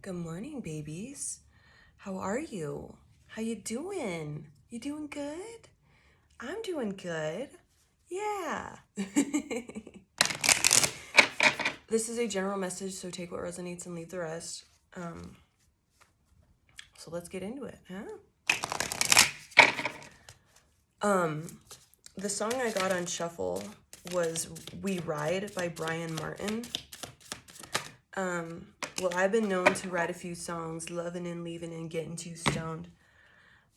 Good morning, babies. How are you? How you doing? You doing good? I'm doing good. Yeah. This is a general message, so take what resonates and leave the rest. So let's get into it, huh? The song I got on shuffle was We Ride by Brian Martin. Well, I've been known to write a few songs, loving and leaving and getting too stoned.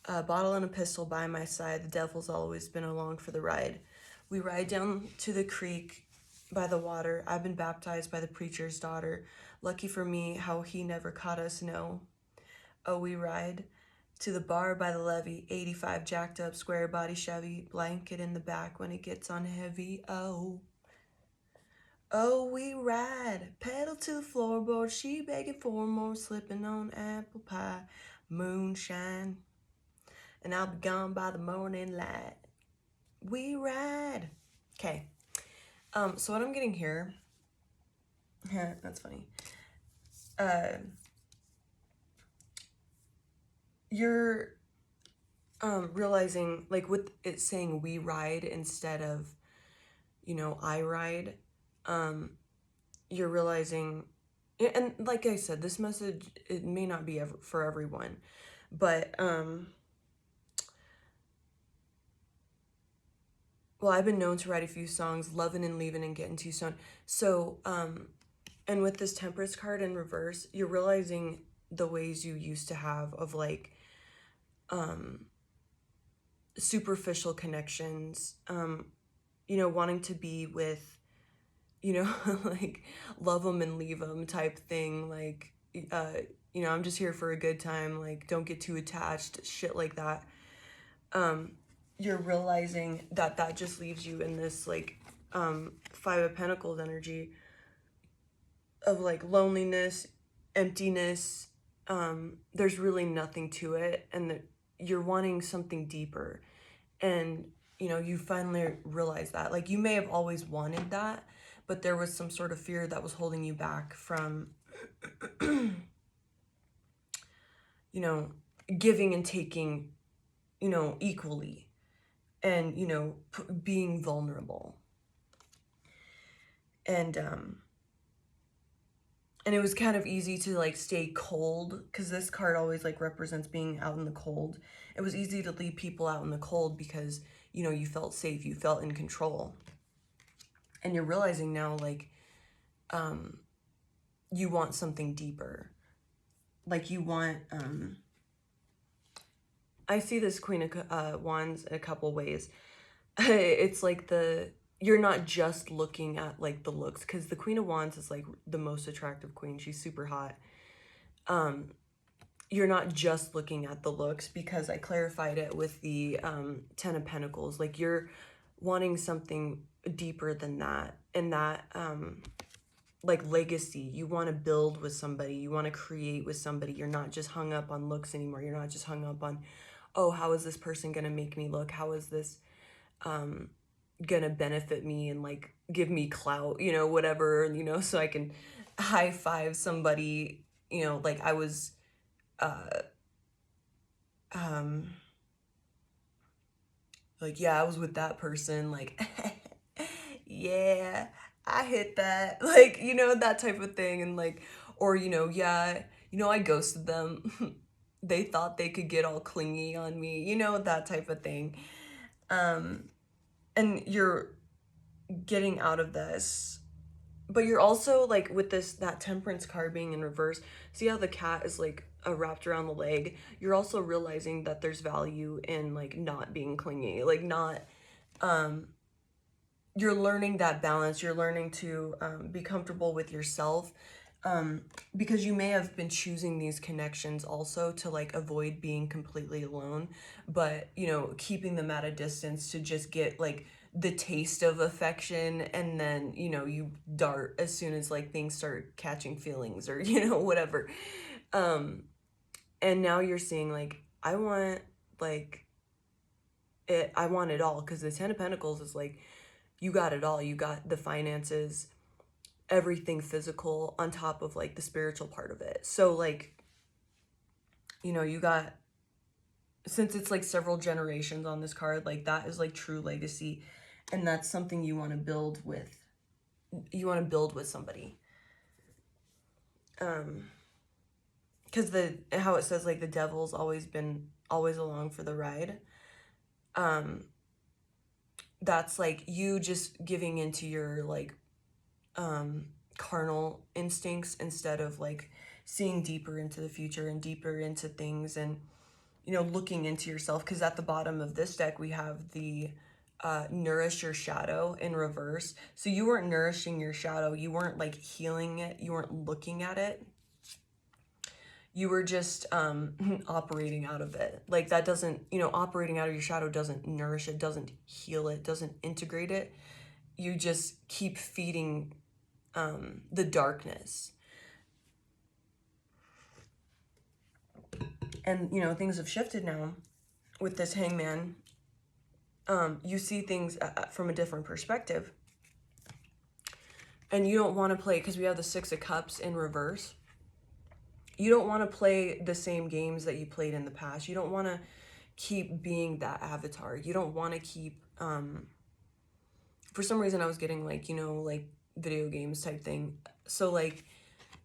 A bottle and a pistol by my side, the devil's always been along for the ride. We ride down to the creek by the water. I've been baptized by the preacher's daughter. Lucky for me, how he never caught us, no. Oh, we ride to the bar by the levee, 85 jacked up, square body Chevy, blanket in the back when it gets on heavy, oh. Oh, we ride, pedal to the floorboard, she begging for more, slipping on apple pie, moonshine, and I'll be gone by the morning light. We ride. Okay. So what I'm getting here, that's funny. You're realizing, like, with it saying we ride instead of, I ride, you're realizing, and like I said, this message, it may not be for everyone, but well, I've been known to write a few songs, loving and leaving and getting too stoned. So and with this Temperance card in reverse, you're realizing the ways you used to have of like superficial connections, wanting to be with, like love them and leave them type thing, like I'm just here for a good time, like don't get too attached, shit like that. You're realizing that just leaves you in this like Five of Pentacles energy of like loneliness, emptiness. There's really nothing to it, and you're wanting something deeper, and you finally realize that, like, you may have always wanted that, but there was some sort of fear that was holding you back from giving and taking equally, and being vulnerable. And it was kind of easy to like stay cold, because this card always like represents being out in the cold. It was easy to leave people out in the cold because you felt safe, you felt in control. And you're realizing now, like, you want something deeper. Like, you want I see this Queen of Wands in a couple ways. It's like you're not just looking at like the looks, because the Queen of Wands is like the most attractive queen. She's super hot. You're not just looking at the looks, because I clarified it with the Ten of Pentacles. Like, you're wanting something deeper than that, and that like legacy. You want to build with somebody, you want to create with somebody. You're not just hung up on looks anymore. You're not just hung up on, oh, how is this person gonna make me look? How is this gonna benefit me and like give me clout, whatever, so I can high five somebody, like I was like, yeah, I was with that person, like yeah, I hit that, like, that type of thing. And like, or yeah, I ghosted them. They thought they could get all clingy on me, that type of thing. And you're getting out of this, but you're also like, with that Temperance card being in reverse, see how the cat is like wrapped around the leg? You're also realizing that there's value in like not being clingy, like not you're learning that balance. You're learning to be comfortable with yourself, because you may have been choosing these connections also to like avoid being completely alone, but keeping them at a distance to just get like the taste of affection, and then you dart as soon as like things start catching feelings, or whatever. And now you're seeing, like, I want like I want it all, because the Ten of Pentacles is like, you got it all. You got the finances, everything physical on top of like the spiritual part of it. So like, you know, you got, since it's like several generations on this card, like that is like true legacy, and that's something you want to build with. You want to build with somebody. Because how it says like the devil's always along for the ride. That's like you just giving into your like carnal instincts instead of like seeing deeper into the future and deeper into things, and you know, looking into yourself. Because at the bottom of this deck we have the nourish your shadow in reverse. So you weren't nourishing your shadow, you weren't like healing it, you weren't looking at it, you were just operating out of it. Like that doesn't, you know, operating out of your shadow doesn't nourish it, doesn't heal it, doesn't integrate it. You just keep feeding the darkness. And, you know, things have shifted now with this Hangman. You see things from a different perspective. And you don't want to play, because we have the Six of Cups in reverse. You don't want to play the same games that you played in the past. You don't want to keep being that avatar. You don't want to keep, for some reason I was getting like, you know, like video games type thing. So like,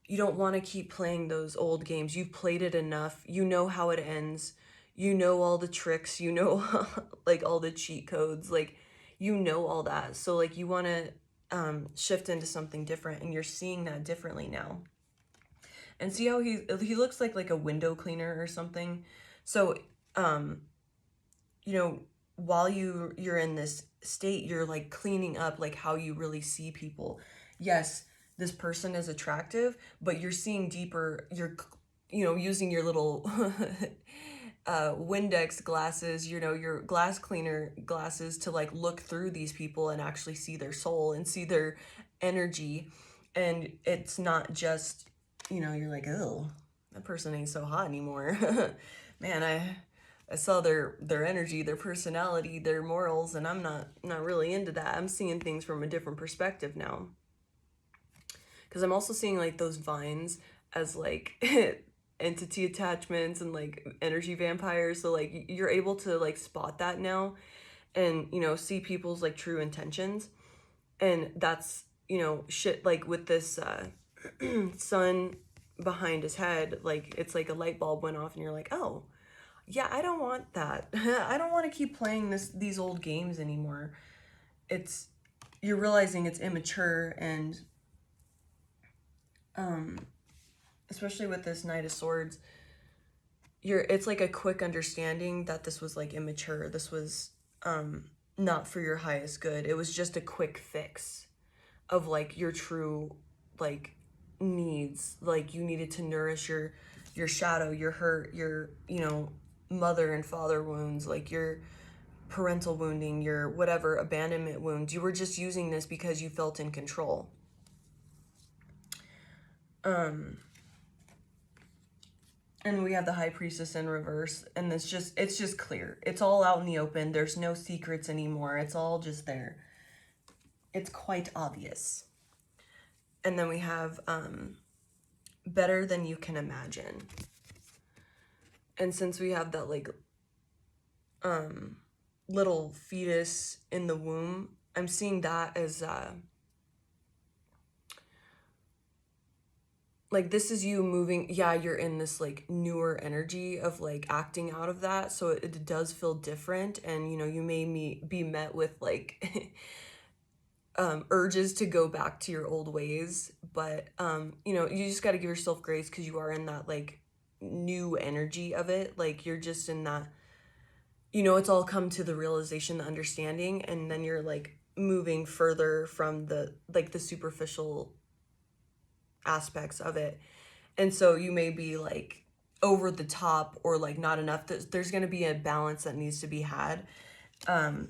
you don't want to keep playing those old games. You've played it enough. You know how it ends. You know all the tricks. You know like all the cheat codes. Like, you know all that. So like you want to shift into something different, and you're seeing that differently now. And see how he looks like a window cleaner or something. So you know, while you're in this state, you're like cleaning up like how you really see people. Yes, this person is attractive, but you're seeing deeper. You're, you know, using your little Windex glasses, you know, your glass cleaner glasses to like look through these people and actually see their soul and see their energy. And it's not just, you know, you're like, oh, that person ain't so hot anymore. Man, I saw their energy, their personality, their morals, and I'm not really into that. I'm seeing things from a different perspective now. Because I'm also seeing like those vines as like entity attachments and like energy vampires. So like you're able to like spot that now, and you know, see people's like true intentions. And that's, you know, shit, like with this sun behind his head, like it's like a light bulb went off and you're like, oh yeah, I don't want that. I don't want to keep playing these old games anymore. You're realizing it's immature, and especially with this Knight of Swords, it's like a quick understanding that this was like immature. This was not for your highest good. It was just a quick fix of like your true like needs. Like you needed to nourish your shadow, your hurt, your, you know, mother and father wounds, like your parental wounding, your whatever abandonment wounds. You were just using this because you felt in control. And we have the High Priestess in reverse, and it's just clear. It's all out in the open. There's no secrets anymore. It's all just there. It's quite obvious. And then we have Better Than You Can Imagine. And since we have that like little fetus in the womb, I'm seeing that as like this is you moving. Yeah, you're in this like newer energy of like acting out of that, so it does feel different. And you know, you may be met with like urges to go back to your old ways, but you know, you just got to give yourself grace, because you are in that like new energy of it. Like you're just in that, you know, it's all come to the realization, the understanding, and then you're like moving further from the like the superficial aspects of it. And so you may be like over the top or like not enough. There's going to be a balance that needs to be had. And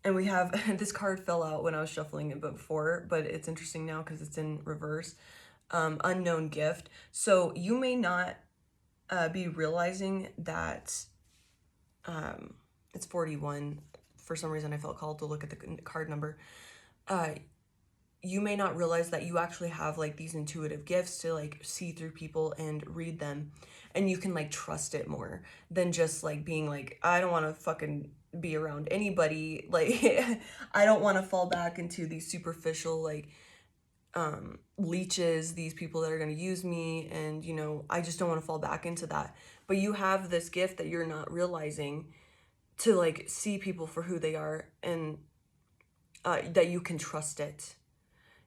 we have, this card fell out when I was shuffling it before, but it's interesting now because it's in reverse. Unknown gift. So you may not be realizing that it's 41 for some reason I felt called to look at the card number. You may not realize that you actually have like these intuitive gifts to like see through people and read them, and you can like trust it more than just like being like, I don't want to fucking be around anybody, like I don't want to fall back into these superficial like leeches, these people that are going to use me, and you know, I just don't want to fall back into that. But you have this gift that you're not realizing, to like see people for who they are, and that you can trust it.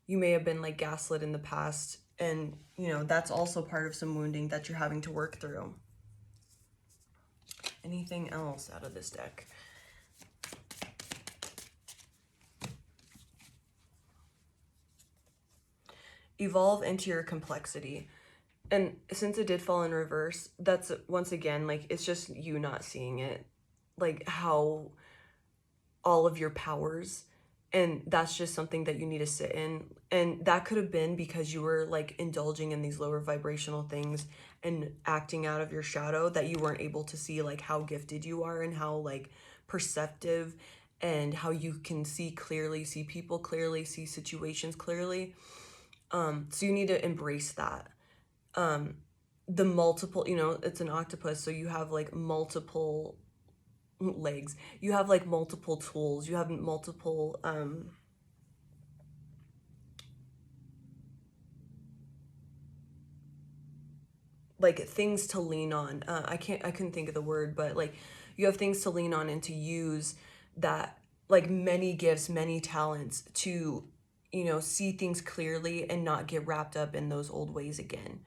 You may have been like gaslit in the past, and you know, that's also part of some wounding that you're having to work through. Anything else out of this deck? Evolve into your complexity. And since it did fall in reverse, that's once again like, it's just you not seeing it, like how all of your powers, and that's just something that you need to sit in. And that could have been because you were like indulging in these lower vibrational things and acting out of your shadow, that you weren't able to see like how gifted you are and how like perceptive, and how you can see clearly, see people clearly, see situations clearly. So you need to embrace that. The multiple, you know, it's an octopus, so you have like multiple legs, you have like multiple tools, you have multiple like things to lean on. I couldn't think of the word, but like you have things to lean on and to use, that like many gifts, many talents to, you know, see things clearly and not get wrapped up in those old ways again.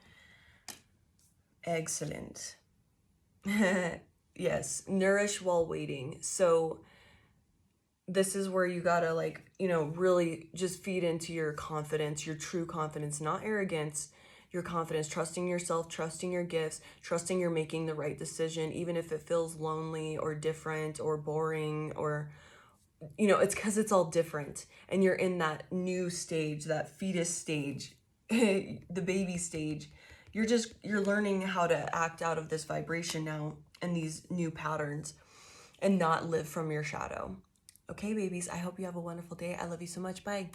Excellent. Yes, nourish while waiting. So this is where you gotta like, you know, really just feed into your confidence, your true confidence, not arrogance, your confidence, trusting yourself, trusting your gifts, trusting you're making the right decision, even if it feels lonely or different or boring, or, you know, it's because it's all different. And you're in that new stage, that fetus stage, the baby stage. You're learning how to act out of this vibration now and these new patterns, and not live from your shadow. Okay, babies, I hope you have a wonderful day. I love you so much. Bye.